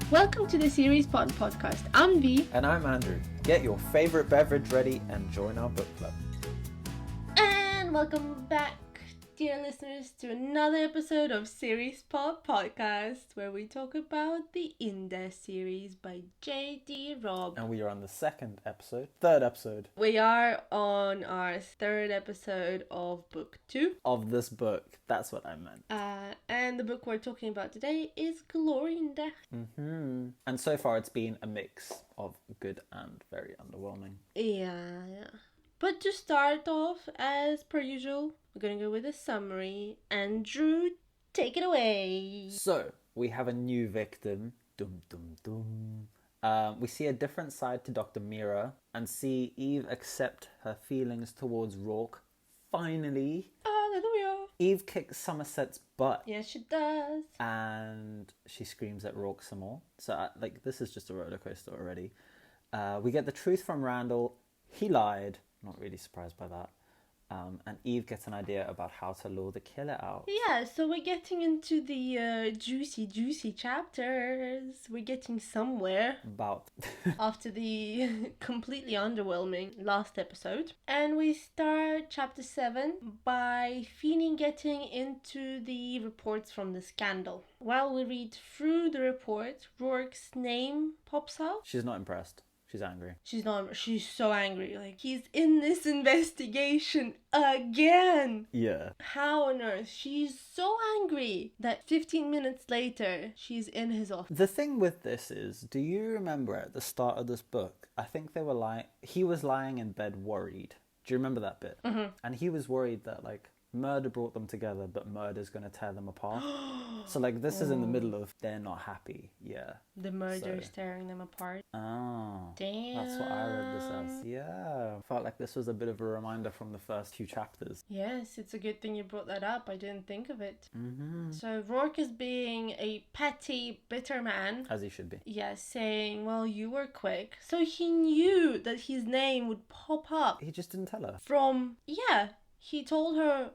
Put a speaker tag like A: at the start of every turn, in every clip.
A: Welcome to the SeriesPod podcast. I'm V.
B: And I'm Andrew. Get your favourite beverage ready and join our book club.
A: And welcome back, dear listeners, to another episode of SeriesPod podcast, where we talk about the Index series by J.D.Robb.
B: And we are on the third episode.
A: We are on our third episode of book 2.
B: Of this book. That's what I meant.
A: And the book we're talking about today is Glory in Death.
B: Mm-hmm. And so far it's been a mix of good and very underwhelming.
A: Yeah. But to start off, as per usual, we're going to go with a summary. Andrew, take it away.
B: So, we have a new victim. Dum dum dum. We see a different side to Dr. Mira and see Eve accept her feelings towards Rourke. Finally.
A: Hallelujah.
B: Eve kicks Somerset's butt.
A: Yes, she does.
B: And she screams at Rourke some more. So, this is just a roller coaster already. We get the truth from Randall. He lied. Not really surprised by that. And Eve gets an idea about how to lure the killer out.
A: Yeah, so we're getting into the juicy chapters. We're getting somewhere.
B: About.
A: After the completely underwhelming last episode. And we start chapter 7 by Feeney getting into the reports from the scandal. While we read through the report, Rourke's name pops out.
B: She's not impressed. She's angry.
A: She's so angry. Like, he's in this investigation again.
B: Yeah.
A: How on earth? She's so angry that 15 minutes later, she's in his office.
B: The thing with this is, do you remember at the start of this book, I think they were he was lying in bed worried. Do you remember that bit?
A: Mm-hmm.
B: And he was worried that, murder brought them together, but murder's going to tear them apart. So, this is in the middle of they're not happy. Yeah.
A: The murder is tearing them apart.
B: Oh.
A: Damn.
B: That's what I read this as. Yeah. Felt like this was a bit of a reminder from the first few chapters.
A: Yes, it's a good thing you brought that up. I didn't think of it.
B: Mm-hmm.
A: So Rourke is being a petty, bitter man.
B: As he should be.
A: Yeah, saying, well, you were quick. So he knew that his name would pop up.
B: He just didn't tell her.
A: He told her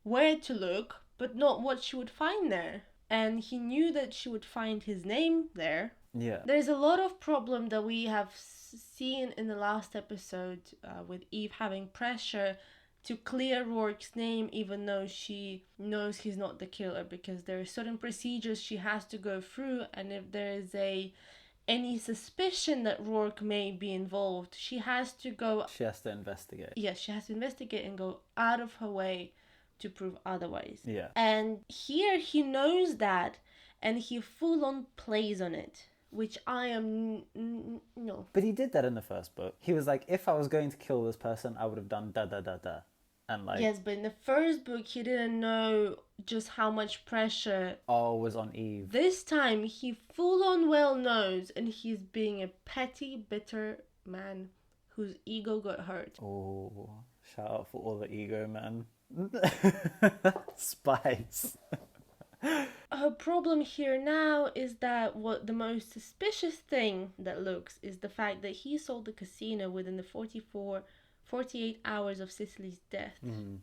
A: where to look, but not what she would find there. And he knew that she would find his name there.
B: Yeah.
A: There's a lot of problem that we have seen in the last episode with Eve having pressure to clear Rourke's name, even though she knows he's not the killer, because there are certain procedures she has to go through, and if there is any suspicion that Rourke may be involved, she has to investigate. Yes, she has to investigate and go out of her way to prove otherwise.
B: Yeah.
A: And here he knows that, and he full on plays on it, which I am no.
B: But he did that in the first book. He was like, if I was going to kill this person, I would have done da da da da. And
A: yes, but in the first book he didn't know just how much pressure
B: was on Eve.
A: This time he full on well knows, and he's being a petty, bitter man whose ego got hurt.
B: Oh, shout out for all the ego, man. Spice.
A: Her problem here now is that what the most suspicious thing that looks is the fact that he sold the casino within the 48 hours of Cicely's death.
B: Mm-hmm.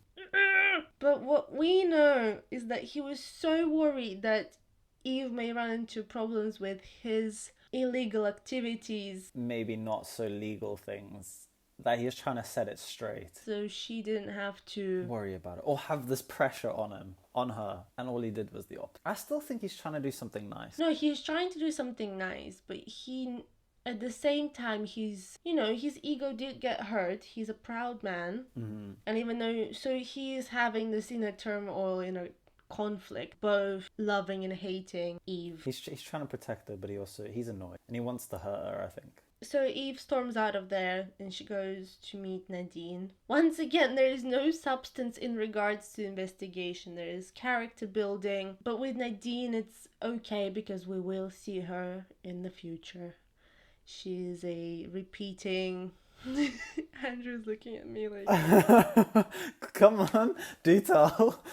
A: But what we know is that he was so worried that Eve may run into problems with his illegal activities.
B: Maybe not so legal things. That he was trying to set it straight.
A: So she didn't have to
B: worry about it. Or have this pressure on her. And all he did was the opposite. I still think he's trying to do something nice.
A: No, he's trying to do something nice, but he, at the same time, his ego did get hurt. He's a proud man.
B: Mm-hmm. And
A: even though, so he's having this inner turmoil, inner conflict, both loving and hating Eve.
B: He's trying to protect her, but he's annoyed. And he wants to hurt her, I think.
A: So Eve storms out of there and she goes to meet Nadine. Once again, there is no substance in regards to investigation. There is character building. But with Nadine, it's okay because we will see her in the future. She is a repeating... Andrew's looking at me like...
B: Come on, do tell.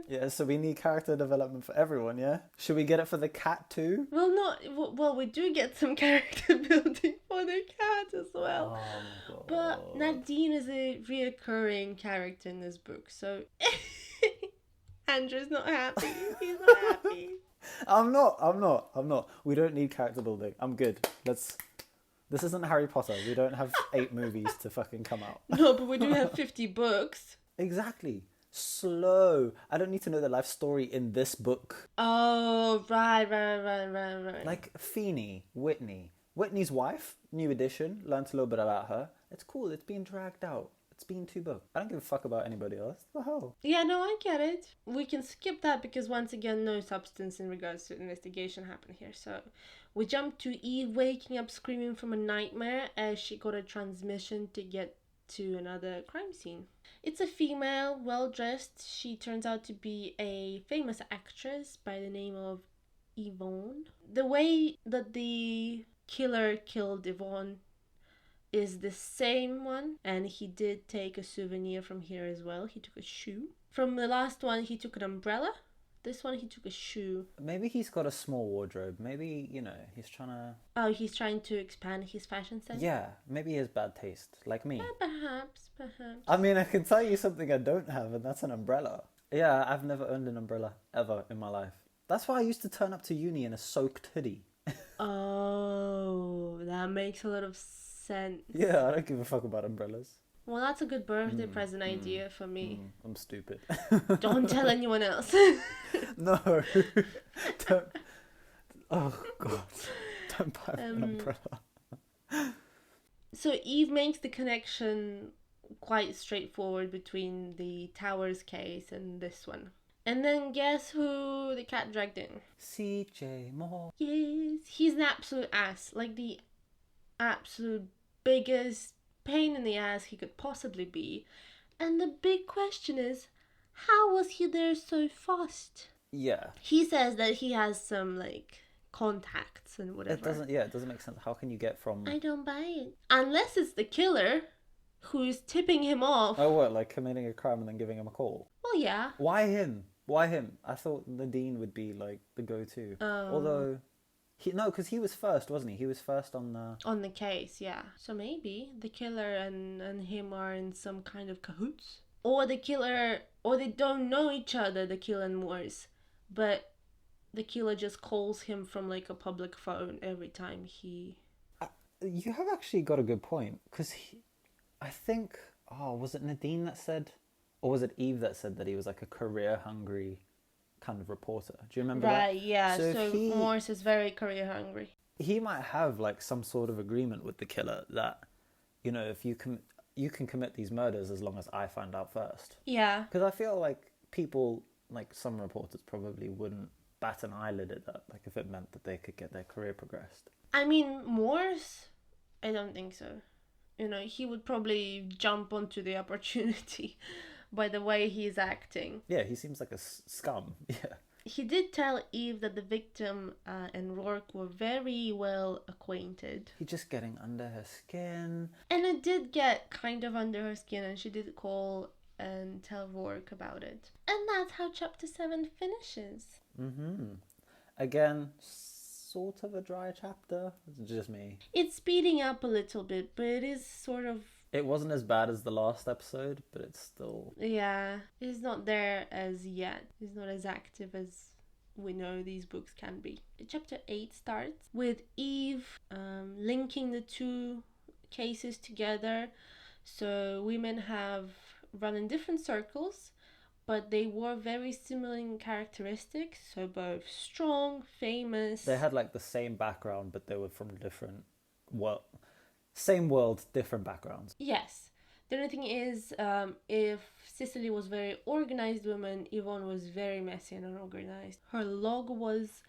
B: Yeah, so we need character development for everyone, yeah? Should we get it for the cat too?
A: Well, we do get some character building for the cat as well.
B: Oh,
A: but Nadine is a reoccurring character in this book, so... Andrew's not happy. He's not happy.
B: I'm not. We don't need character building. I'm good. This isn't Harry Potter. We don't have 8 movies to fucking come out.
A: No, but we do have 50 books.
B: Exactly. Slow. I don't need to know the life story in this book.
A: Oh, right.
B: Like Feeney, Whitney. Whitney's wife, new edition, learnt a little bit about her. It's cool. It's being dragged out. It's been 2 books. I don't give a fuck about anybody else. What the hell?
A: Yeah, no, I get it. We can skip that because once again, no substance in regards to investigation happened here. So we jump to Eve waking up screaming from a nightmare as she got a transmission to get to another crime scene. It's a female, well-dressed. She turns out to be a famous actress by the name of Yvonne. The way that the killer killed Yvonne is the same one, and he did take a souvenir from here as well. He took a shoe. From the last one, he took an umbrella. This one, he took a shoe.
B: Maybe he's got a small wardrobe. Maybe, he's trying to...
A: Oh, he's trying to expand his fashion sense?
B: Yeah, maybe he has bad taste, like me.
A: Perhaps.
B: I mean, I can tell you something I don't have, and that's an umbrella. Yeah, I've never owned an umbrella, ever, in my life. That's why I used to turn up to uni in a soaked hoodie.
A: Oh, that makes a lot of sense.
B: Yeah, I don't give a fuck about umbrellas.
A: Well, that's a good birthday present idea for me.
B: I'm stupid.
A: Don't tell anyone else.
B: No. Don't. Oh, God. Don't buy me an umbrella.
A: So Eve makes the connection quite straightforward between the Towers case and this one. And then guess who the cat dragged in?
B: C.J. Moore.
A: Yes, he's an absolute ass. Like the absolute biggest pain in the ass he could possibly be. And the big question is, how was he there so fast?
B: Yeah.
A: He says that he has some contacts and whatever.
B: It doesn't make sense. How can you get from...
A: I don't buy it. Unless it's the killer who's tipping him off.
B: Oh, what, like committing a crime and then giving him a call?
A: Well, yeah.
B: Why him? I thought Nadine would be the go-to. Although... because he was first, wasn't he? He was first on
A: the case, yeah. So maybe the killer and him are in some kind of cahoots. Or the killer... Or they don't know each other, the killer and Morse. But the killer just calls him from a public phone every time he...
B: You have actually got a good point. Because I think... Oh, was it Nadine that said... Or was it Eve that said that he was a career-hungry kind of reporter? Do you remember that?
A: Right, yeah. So Morse is very career-hungry.
B: He might have some sort of agreement with the killer that, if you can commit these murders as long as I find out first.
A: Yeah.
B: Because I feel like people, some reporters probably wouldn't bat an eyelid at that, if it meant that they could get their career progressed.
A: I mean, Morse, I don't think so. He would probably jump onto the opportunity by the way he's acting.
B: Yeah, he seems like a scum. Yeah.
A: He did tell Eve that the victim and Rourke were very well acquainted.
B: He's just getting under her skin.
A: And it did get kind of under her skin, and she did call and tell Rourke about it. And that's how Chapter 7 finishes.
B: Mm-hmm. Again, sort of a dry chapter. It's just me.
A: It's speeding up a little bit, but it is sort of...
B: It wasn't as bad as the last episode, but it's still...
A: Yeah, he's not there as yet. He's not as active as we know these books can be. Chapter 8 starts with Eve linking the 2 cases together. So women have run in different circles, but they were very similar in characteristics. So both strong, famous...
B: They had the same background, but they were from different... Same world, different backgrounds.
A: Yes. The only thing is, if Cicely was a very organized woman, Yvonne was very messy and unorganized. Her log was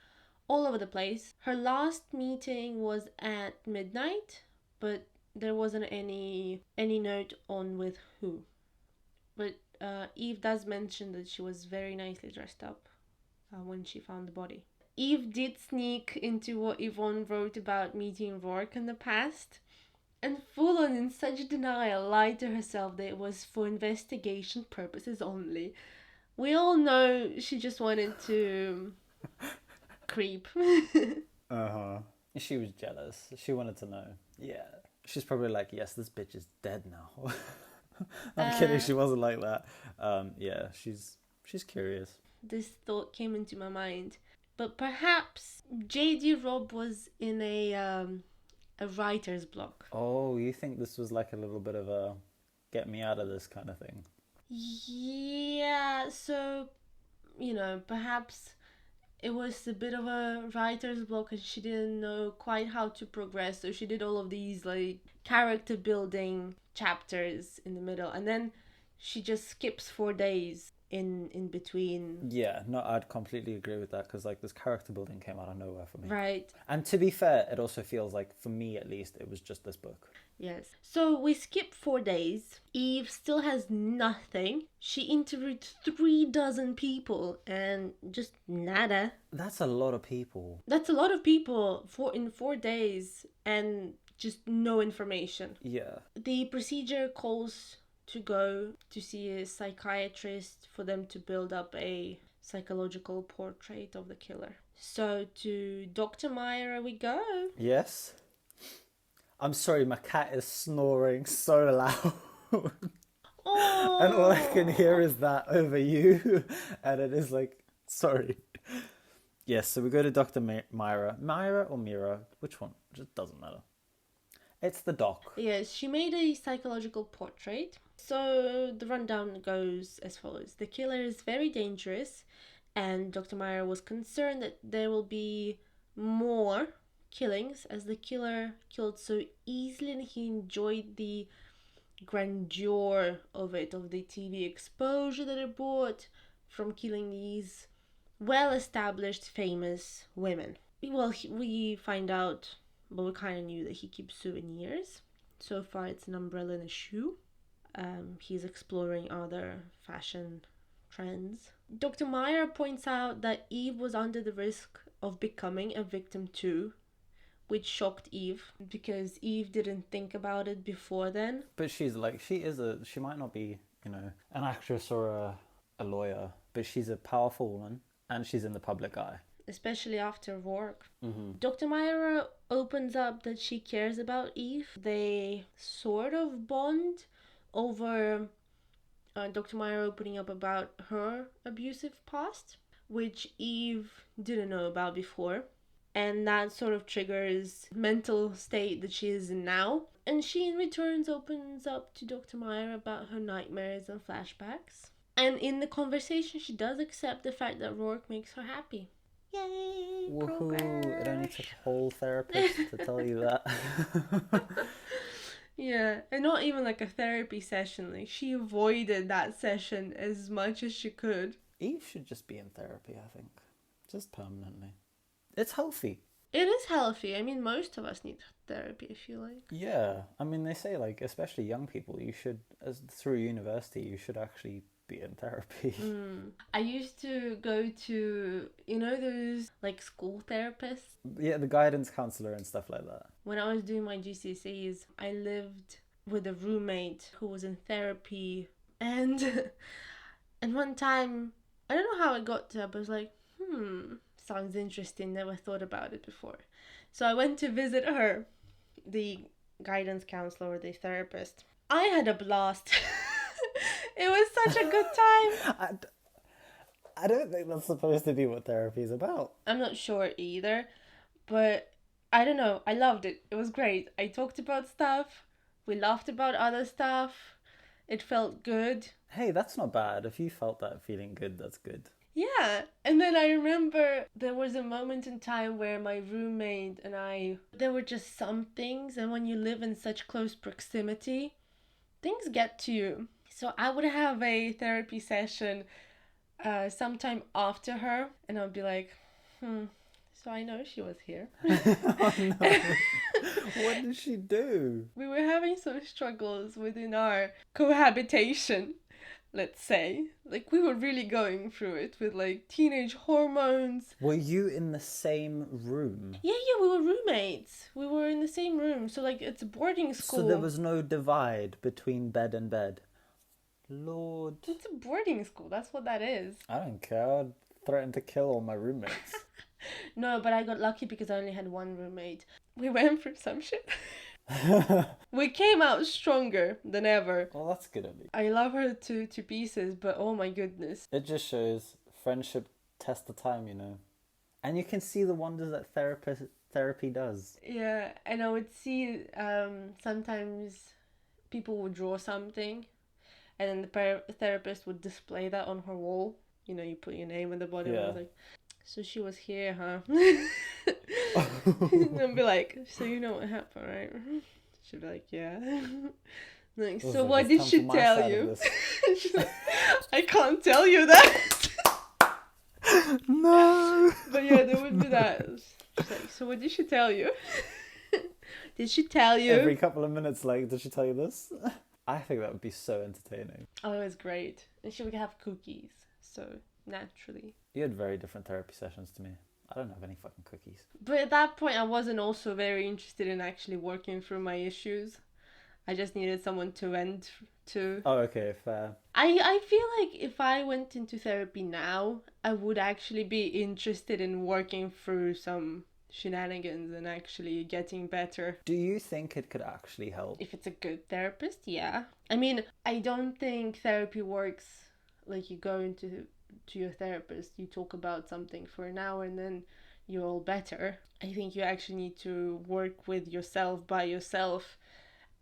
A: all over the place. Her last meeting was at midnight, but there wasn't any note on with who. But Eve does mention that she was very nicely dressed up when she found the body. Eve did sneak into what Yvonne wrote about meeting Rourke in the past. And full on in such denial, lied to herself that it was for investigation purposes only. We all know she just wanted to creep.
B: Uh-huh. She was jealous. She wanted to know. Yeah. She's probably yes, this bitch is dead now. I'm kidding, she wasn't like that. Yeah, she's curious.
A: this thought came into my mind. But perhaps J.D.Robb was in a writer's block.
B: Oh, you think this was like a little bit of a get me out of this kind of thing?
A: Yeah, so, perhaps it was a bit of a writer's block and she didn't know quite how to progress. So she did all of these like character building chapters in the middle, and then she just skips 4 days in between.
B: Yeah, no, I'd completely agree with that because like this character building came out of nowhere for me.
A: Right.
B: And to be fair, it also feels like, for me at least, it was just this book.
A: Yes. So we skip 4 days. Eve still has nothing. She interviewed 36 people and just nada.
B: That's a lot of people.
A: That's a lot of people in 4 days and just no information.
B: Yeah.
A: The procedure calls to go to see a psychiatrist for them to build up a psychological portrait of the killer. So to Dr. Myra we go.
B: Yes. I'm sorry, my cat is snoring so loud.
A: Oh.
B: And all I can hear is that over you. And it is like, sorry. Yes, so we go to Dr. Myra. Myra or Mira? Which one? It just doesn't matter. It's the doc.
A: Yes, she made a psychological portrait. So the rundown goes as follows. The killer is very dangerous, and Dr. Meyer was concerned that there will be more killings as the killer killed so easily and he enjoyed the grandeur of it, of the TV exposure that it brought from killing these well-established, famous women. Well, we find out, but we kind of knew that he keeps souvenirs. So far, it's an umbrella and a shoe. He's exploring other fashion trends. Dr. Meyer points out that Eve was under the risk of becoming a victim too, which shocked Eve because Eve didn't think about it before then.
B: But she's like, she might not be, an actress or a lawyer, but she's a powerful woman and she's in the public eye.
A: Especially after Rourke.
B: Mm-hmm.
A: Dr. Myra opens up that she cares about Eve. They sort of bond over Dr. Myra opening up about her abusive past, which Eve didn't know about before. And that sort of triggers mental state that she is in now. And she in return opens up to Dr. Myra about her nightmares and flashbacks. And in the conversation, she does accept the fact that Rourke makes her happy. Yay!
B: Woohoo!
A: Progress.
B: It only took a whole therapist to tell you that.
A: Yeah, and not even like a therapy session. Like, she avoided that session as much as she could.
B: Eve should just be in therapy, I think. Just permanently. It's healthy.
A: It is healthy. I mean, most of us need therapy, I feel like.
B: Yeah. I mean, they say, like, especially young people, you should, through university, you should actually be in therapy.
A: I used to go to, those, like, school therapists?
B: Yeah, the guidance counselor and stuff like that.
A: When I was doing my GCSEs, I lived with a roommate who was in therapy. And one time, I don't know how I got to that, but I was like, sounds interesting, never thought about it before. So I went to visit her, the guidance counselor or the therapist. I had a blast. It was such a good time.
B: I don't think that's supposed to be what therapy is about.
A: I'm not sure either, but I don't know. I loved it. It was great. I talked about stuff. We laughed about other stuff. It felt good.
B: Hey, that's not bad. If you felt that feeling good, that's good.
A: Yeah, and then I remember there was a moment in time where my roommate and I, there were just some things, and when you live in such close proximity, things get to you. So I would have a therapy session sometime after her, and I would be like, so I know she was here.
B: Oh no. What did she do?
A: We were having some struggles within our cohabitation. Let's say. Like, we were really going through it with, like, teenage hormones.
B: Were you in the same room?
A: Yeah, we were roommates. We were in the same room. So, like, it's a boarding school.
B: So there was no divide between bed and bed? Lord.
A: It's a boarding school. That's what that is.
B: I don't care. I'd threaten to kill all my roommates.
A: No, but I got lucky because I only had one roommate. We went through some shit. We came out stronger than ever.
B: Well, that's good at least.
A: I love her to pieces, but oh my goodness.
B: It just shows Friendship test the time, you know. And you can see the wonders that therapy does.
A: Yeah, and I would see sometimes people would draw something, and then the therapist would display that on her wall. You know, you put your name at the bottom. And I
B: Yeah.
A: was like, so she was here, huh? And be like, so you know what happened, right? She'd be like, yeah. Like, so what did she tell you? She's like, I can't tell you that.
B: No.
A: But yeah, there would be that. She's like, so what did she tell you? Did she tell you?
B: Every couple of minutes, like, did she tell you this? I think that would be so entertaining.
A: Oh, it was great. And she would have cookies, so naturally.
B: You had very different therapy sessions to me. I don't have any fucking cookies.
A: But at that point, I wasn't also very interested in actually working through my issues. I just needed someone to vent to.
B: Oh, okay, fair.
A: I feel like if I went into therapy now, I would actually be interested in working through some shenanigans and actually getting better.
B: Do you think it could actually help?
A: If it's a good therapist, yeah. I mean, I don't think therapy works like you go into your therapist, you talk about something for an hour and then you're all better. I think you actually need to work with yourself by yourself.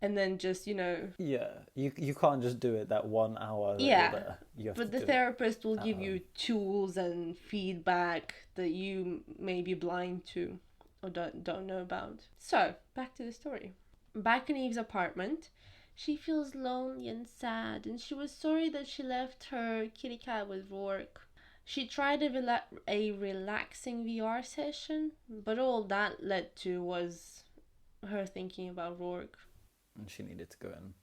A: And then just, you know...
B: Yeah, you can't just do it that 1 hour.
A: Yeah,
B: you have
A: but
B: to
A: the
B: do
A: therapist will give you tools and feedback that you may be blind to or don't know about. So, back to the story. Back in Eve's apartment, she feels lonely and sad, and she was sorry that she left her kitty cat with Rourke. She tried a relaxing VR session, but all that led to was her thinking about Rourke.
B: And she needed to go and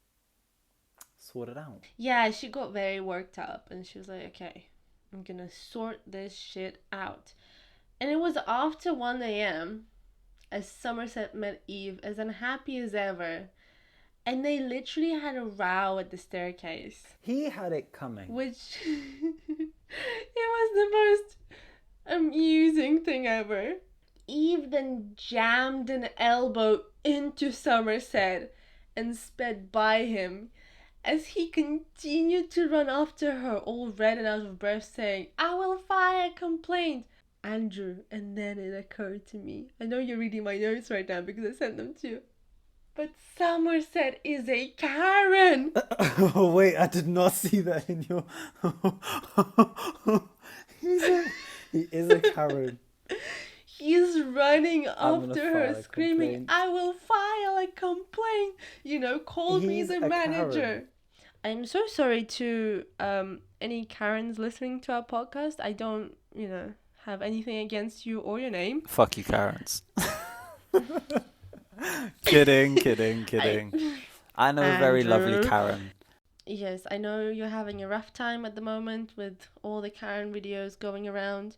B: sort it out.
A: Yeah, she got very worked up and she was like, okay, I'm gonna sort this shit out. And it was after 1 a.m. as Somerset met Eve as unhappy as ever. And they literally had a row at the staircase.
B: He had it coming.
A: Which, it was the most amusing thing ever. Eve then jammed an elbow into Somerset and sped by him as he continued to run after her, all red and out of breath, saying, I will file a complaint. Andrew, and then it occurred to me. I know you're reading my notes right now because I sent them to you. But Somerset is a Karen!
B: Oh, wait, I did not see that in your... He is a Karen.
A: He's running after her, screaming, I will file a complaint. You know, call me the manager. Karen. I'm so sorry to any Karens listening to our podcast. I don't, have anything against you or your name.
B: Fuck you, Karens. Kidding. I know a very lovely Karen.
A: Yes, I know you're having a rough time at the moment with all the Karen videos going around.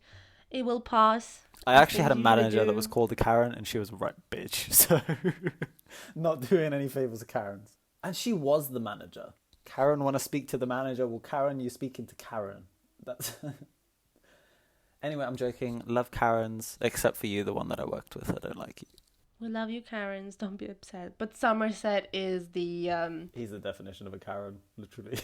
A: It will pass.
B: I actually had a manager that was called a Karen, and she was a right bitch. So, not doing any favours to Karens. And she was the manager. Karen want to speak to the manager. Well, Karen, you speaking to Karen. That's... Anyway, I'm joking. Love Karens, except for you, the one that I worked with. I don't like you.
A: We love you, Karens. Don't be upset. But Somerset is the...
B: He's the definition of a Karen, literally.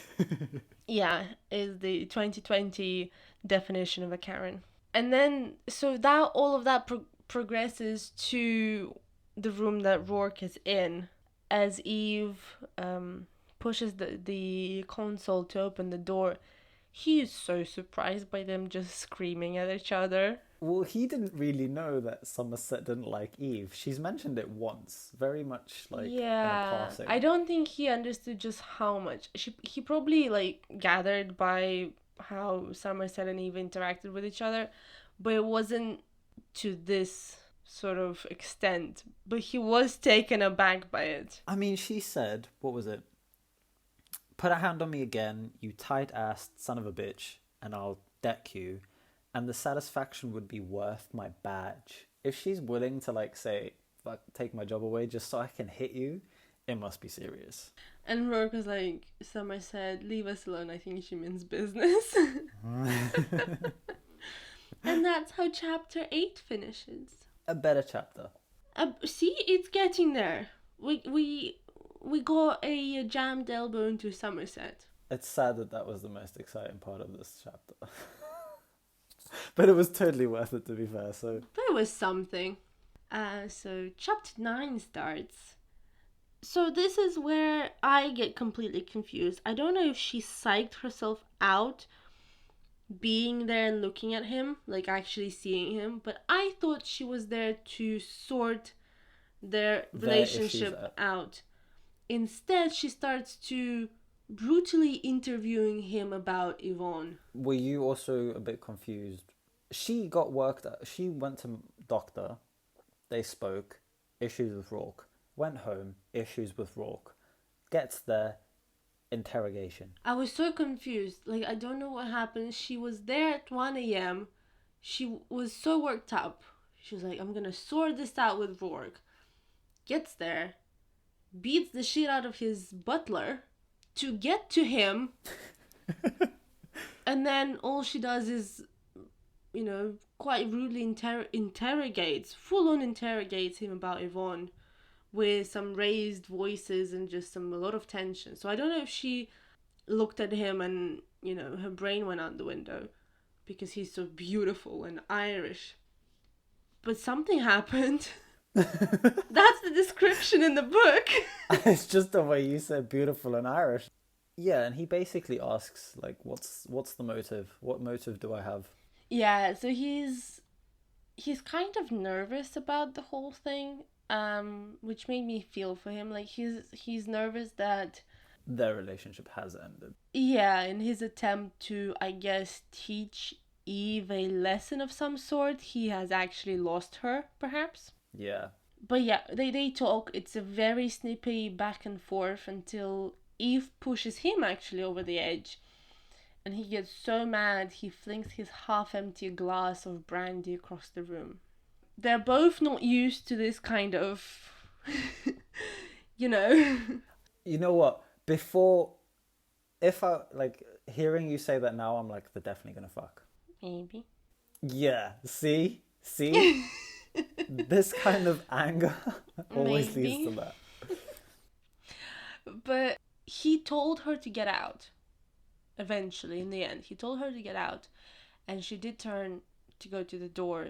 A: Yeah, is the 2020 definition of a Karen. And then, so that all of that progresses to the room that Rourke is in as Eve pushes the console to open the door. He is so surprised by them just screaming at each other.
B: Well, he didn't really know that Somerset didn't like Eve. She's mentioned it once, very much like in a passing.
A: I don't think he understood just how much. He probably gathered by how Somerset and Eve interacted with each other, but it wasn't to this sort of extent. But he was taken aback by it.
B: I mean, she said, what was it? Put a hand on me again, you tight-assed son of a bitch, and I'll deck you. And the satisfaction would be worth my badge. If she's willing to say, fuck, take my job away just so I can hit you, it must be serious.
A: And Rourke was like, Somerset, leave us alone. I think she means business. And that's how chapter 8 finishes.
B: A better chapter.
A: See, it's getting there. We got a jammed elbow into Somerset.
B: It's sad that was the most exciting part of this chapter. But it was totally worth it, to be fair. So
A: But it was something. So chapter 9 starts. So this is where I get completely confused. I don't know if she psyched herself out being there and looking at him, like actually seeing him, but I thought she was there to sort their relationship out. Instead, she starts to brutally interviewing him about Yvonne.
B: were you also a bit confused? She got worked at, she went to doctor, they spoke, issues with Rourke, went home, issues with Rourke, gets there, interrogation.
A: I was so confused. Like, I don't know what happened. She was there at 1 a.m. She was so worked up. She was like, I'm gonna sort this out with Rourke. Gets there, beats the shit out of his butler to get to him. And then all she does is, quite rudely interrogates, full on interrogates him about Yvonne with some raised voices and just a lot of tension. So I don't know if she looked at him and, her brain went out the window because he's so beautiful and Irish. But something happened. That's the description in the book.
B: It's just the way you said beautiful and Irish. Yeah, and he basically asks, like, what's the motive? What motive do I have?
A: Yeah, so he's kind of nervous about the whole thing, which made me feel for him. Like he's nervous that
B: their relationship has ended.
A: Yeah, in his attempt to, I guess, teach Eve a lesson of some sort, he has actually lost her, perhaps.
B: Yeah.
A: But yeah, they talk. It's a very snippy back and forth until Eve pushes him actually over the edge. And he gets so mad, he flings his half-empty glass of brandy across the room. They're both not used to this kind of,
B: You know what? Before, if I, like, hearing you say that now, I'm like, they're definitely gonna fuck.
A: Maybe.
B: Yeah, see? This kind of anger always leads to that.
A: But he told her to get out. Eventually, in the end, he told her to get out, and she did turn to go to the door,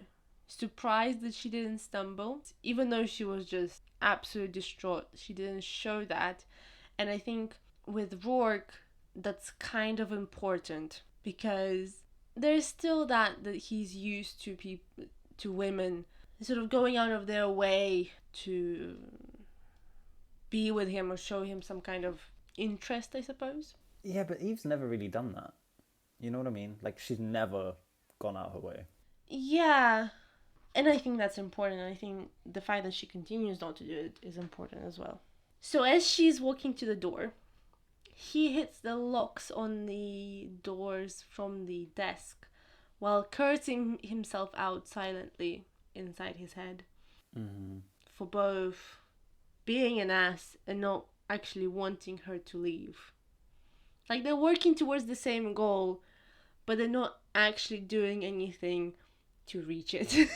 A: surprised that she didn't stumble. Even though she was just absolutely distraught, she didn't show that. And I think with Rourke, that's kind of important because there's still that he's used to people, to women, sort of going out of their way to be with him or show him some kind of interest, I suppose.
B: Yeah, but Eve's never really done that. You know what I mean? Like, she's never gone out her way.
A: Yeah. And I think that's important. I think the fact that she continues not to do it is important as well. So as she's walking to the door, he hits the locks on the doors from the desk while cursing himself out silently inside his head.
B: Mm-hmm.
A: For both being an ass and not actually wanting her to leave. Like, they're working towards the same goal, but they're not actually doing anything to reach it.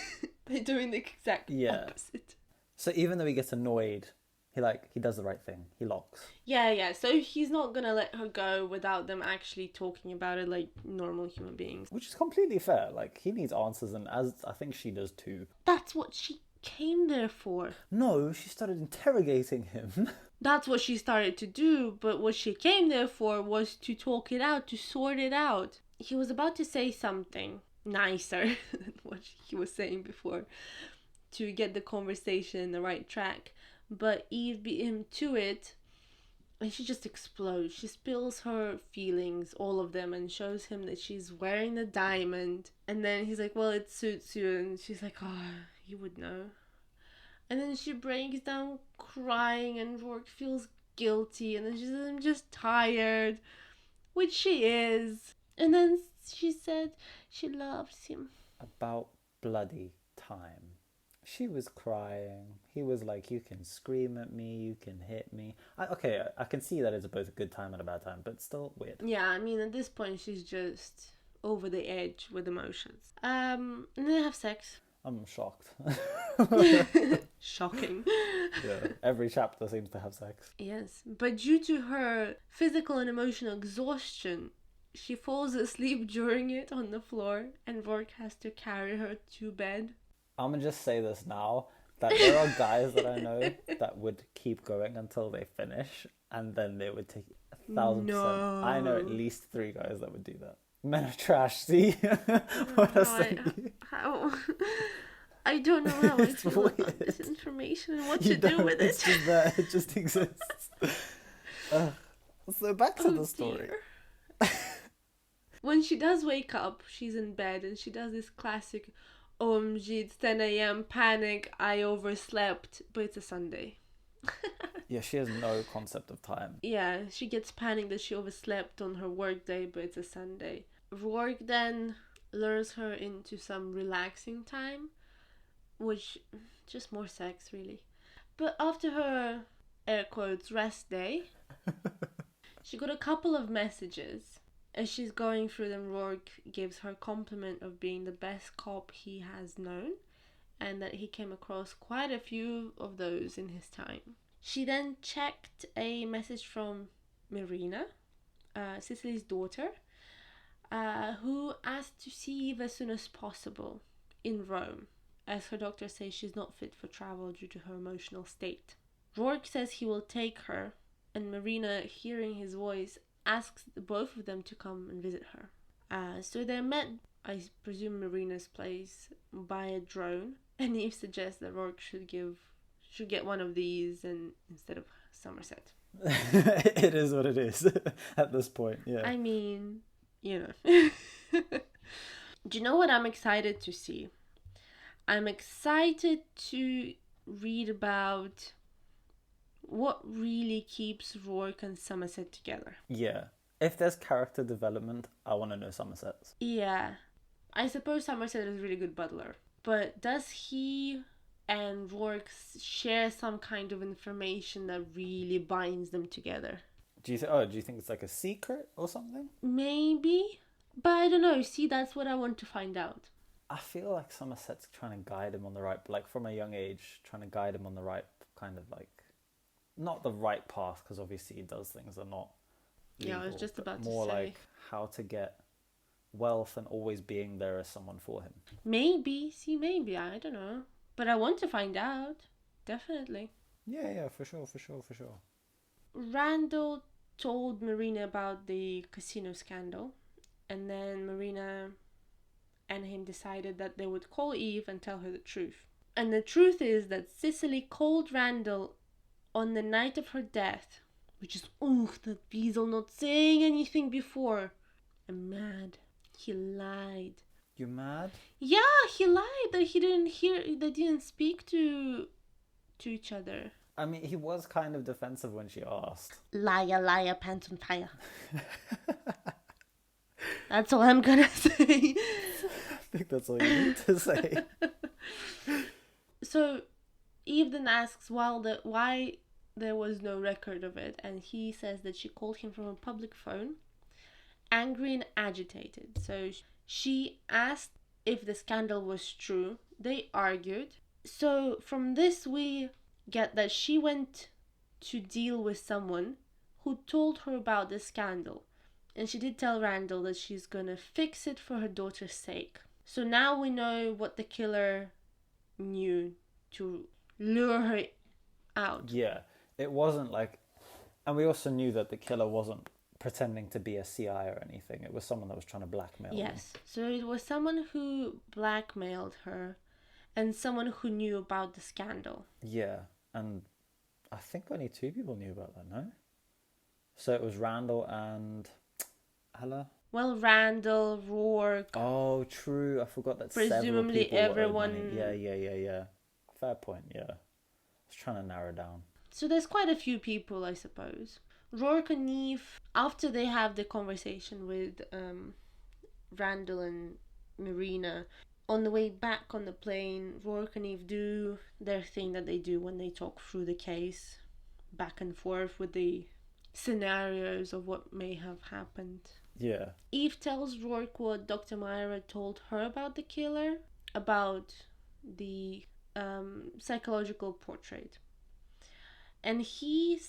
A: They're doing the exact opposite.
B: So even though he gets annoyed, he does the right thing. He locks.
A: Yeah. So he's not gonna let her go without them actually talking about it like normal human beings.
B: Which is completely fair. Like, he needs answers, and as I think she does too.
A: That's what she came there for.
B: No, she started interrogating him.
A: That's what she started to do, but what she came there for was to talk it out, to sort it out. He was about to say something nicer than what he was saying before to get the conversation in the right track, but Eve beat him to it, and she just explodes. She spills her feelings, all of them, and shows him that she's wearing the diamond. And then he's like, well, it suits you, and she's like, oh, you would know. And then she breaks down crying, and Rourke feels guilty, and then she says, I'm just tired, which she is. And then she said she loves him.
B: About bloody time. She was crying. He was like, you can scream at me, you can hit me. I can see that it's both a good time and a bad time, but still weird.
A: Yeah, I mean, at this point, she's just over the edge with emotions. And they have sex.
B: I'm shocked.
A: Shocking.
B: Yeah, every chapter seems to have sex.
A: Yes, but due to her physical and emotional exhaustion, she falls asleep during it on the floor, and Rourke has to carry her to bed.
B: I'm gonna just say this now, that there are guys that I know that would keep going until they finish, and then they would take 1,000%. I know at
A: No.
B: least 3 guys that would do that. Men are trash. See, what I say?
A: How I don't know how I
B: It's
A: feel about this
B: weird.
A: information and what
B: You
A: to do
B: don't.
A: with
B: It's
A: it.
B: just there. It just exists. So back to the story.
A: Dear. When she does wake up, she's in bed and she does this classic OMG, it's 10 a.m. panic, I overslept, but it's a Sunday.
B: Yeah, she has no concept of time.
A: Yeah, she gets panicked that she overslept on her work day, but it's a Sunday. Rourke then lures her into some relaxing time, which just more sex really. But after her air quotes rest day, she got a couple of messages. As she's going through them, Rourke gives her compliment of being the best cop he has known, and that he came across quite a few of those in his time. She then checked a message from Marina, Cicily's daughter, who asked to see Eve as soon as possible in Rome, as her doctor says she's not fit for travel due to her emotional state. Rourke says he will take her, and Marina, hearing his voice, asks both of them to come and visit her. So they're met, I presume, Marina's place by a drone, and Eve suggests that Rourke should get one of these and instead of Somerset.
B: It is what it is at this point. Yeah.
A: I mean, you know. Do you know what I'm excited to see? I'm excited to read about what really keeps Rourke and Somerset together.
B: Yeah. If there's character development, I want to know Somerset's.
A: Yeah. I suppose Somerset is a really good butler. But does he and Rourke share some kind of information that really binds them together?
B: Do you think it's like a secret or something?
A: Maybe. But I don't know. See, that's what I want to find out.
B: I feel like Somerset's trying to guide him on the right, like from a young age, trying to guide him on the right kind of like, not the right path, because obviously he does things that are not legal,
A: Yeah, I was just about to
B: more
A: say.
B: like how to get wealth and always being there as someone for him.
A: Maybe. See, maybe. I don't know. But I want to find out. Definitely.
B: Yeah, for sure.
A: Randall told Marina about the casino scandal, and then Marina and him decided that they would call Eve and tell her the truth. And the truth is that Cicely called Randall on the night of her death, which is, that Weasel not saying anything before. I'm mad. He lied.
B: You mad?
A: Yeah, he lied that they didn't speak to each other.
B: I mean, he was kind of defensive when she asked.
A: Liar, liar, pants on fire. That's all I'm gonna say.
B: I think that's all you need to say.
A: So Eve then asks why there was no record of it, and he says that she called him from a public phone, angry and agitated. So she asked if the scandal was true. They argued. So from this we get that she went to deal with someone who told her about the scandal. And she did tell Randall that she's gonna fix it for her daughter's sake. So now we know what the killer knew to lure her out.
B: Yeah, it wasn't like, and we also knew that the killer wasn't pretending to be a CI or anything. It was someone that was trying to blackmail them.
A: Yes, so it was someone who blackmailed her and someone who knew about the scandal.
B: Yeah, and I think only 2 people knew about that, no? So it was Randall and Ella.
A: Well, Randall, Rourke.
B: Oh, true. I forgot that
A: Presumably
B: several people owed
A: everyone.
B: money. Yeah. Fair point. Yeah, I was trying to narrow down.
A: So there's quite a few people, I suppose. Rourke and Eve, after they have the conversation with Randall and Marina, on the way back on the plane, Rourke and Eve do their thing that they do when they talk through the case, back and forth with the scenarios of what may have happened.
B: Yeah.
A: Eve tells Rourke what Dr. Myra told her about the killer, about the psychological portrait. And he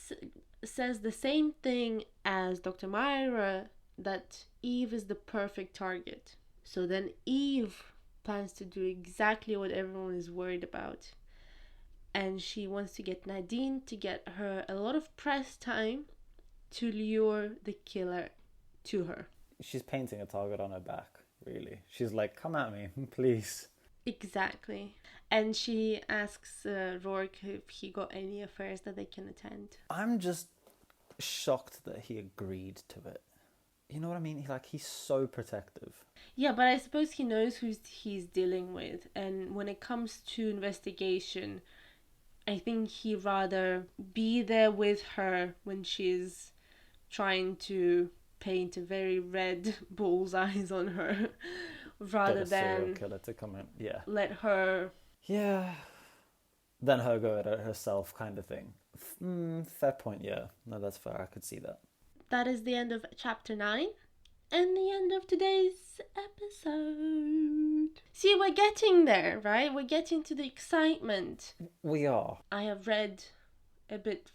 A: says the same thing as Dr. Myra that Eve is the perfect target. So then Eve plans to do exactly what everyone is worried about. And she wants to get Nadine to get her a lot of press time to lure the killer to her.
B: She's painting a target on her back, really. She's like, come at me, please.
A: Exactly. And she asks Rourke if he got any affairs that they can attend.
B: I'm just shocked that he agreed to it. You know what I mean? He's so protective.
A: Yeah, but I suppose he knows who he's dealing with. And when it comes to investigation, I think he'd rather be there with her when she's trying to paint a very red bullseyes on her rather
B: Get a serial
A: than
B: killer to come in. Yeah.
A: let her...
B: Yeah. Then her go at it herself kind of thing. Fair point, yeah. No, that's fair. I could see that.
A: That is the end of chapter 9 and the end of today's episode. See, we're getting there, right? We're getting to the excitement.
B: We are.
A: I have read a bit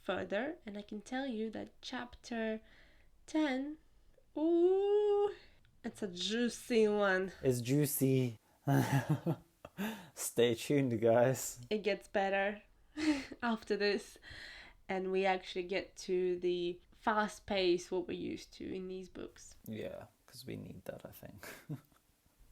A: further and I can tell you that chapter 10, ooh, it's a juicy one.
B: It's juicy. Stay tuned, guys.
A: It gets better after this, and we actually get to the fast pace what we're used to in these books.
B: Yeah, because we need that, I think.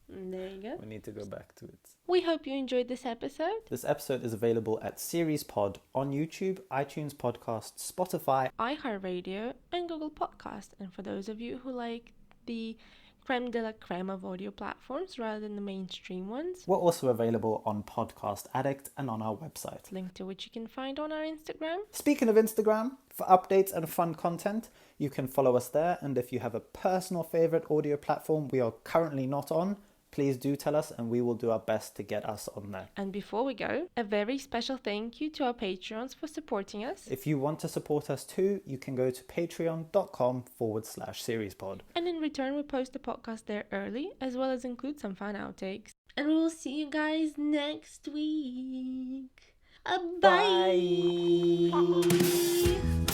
A: There you go.
B: We need to go back to it.
A: We hope you enjoyed this episode.
B: This episode is available at SeriesPod on YouTube, iTunes Podcast, Spotify,
A: iHeartRadio, and Google Podcast. And for those of you who like the creme de la creme of audio platforms rather than the mainstream ones,
B: we're also available on Podcast Addict and on our website.
A: link to which you can find on our Instagram.
B: Speaking of Instagram, for updates and fun content, you can follow us there. And if you have a personal favourite audio platform we are currently not on, please do tell us and we will do our best to get us on there.
A: And before we go, a very special thank you to our Patreons for supporting us.
B: If you want to support us too, you can go to patreon.com/SeriesPod.
A: And in return, we post the podcast there early, as well as include some fun outtakes. And we will see you guys next week. Bye!
B: Bye.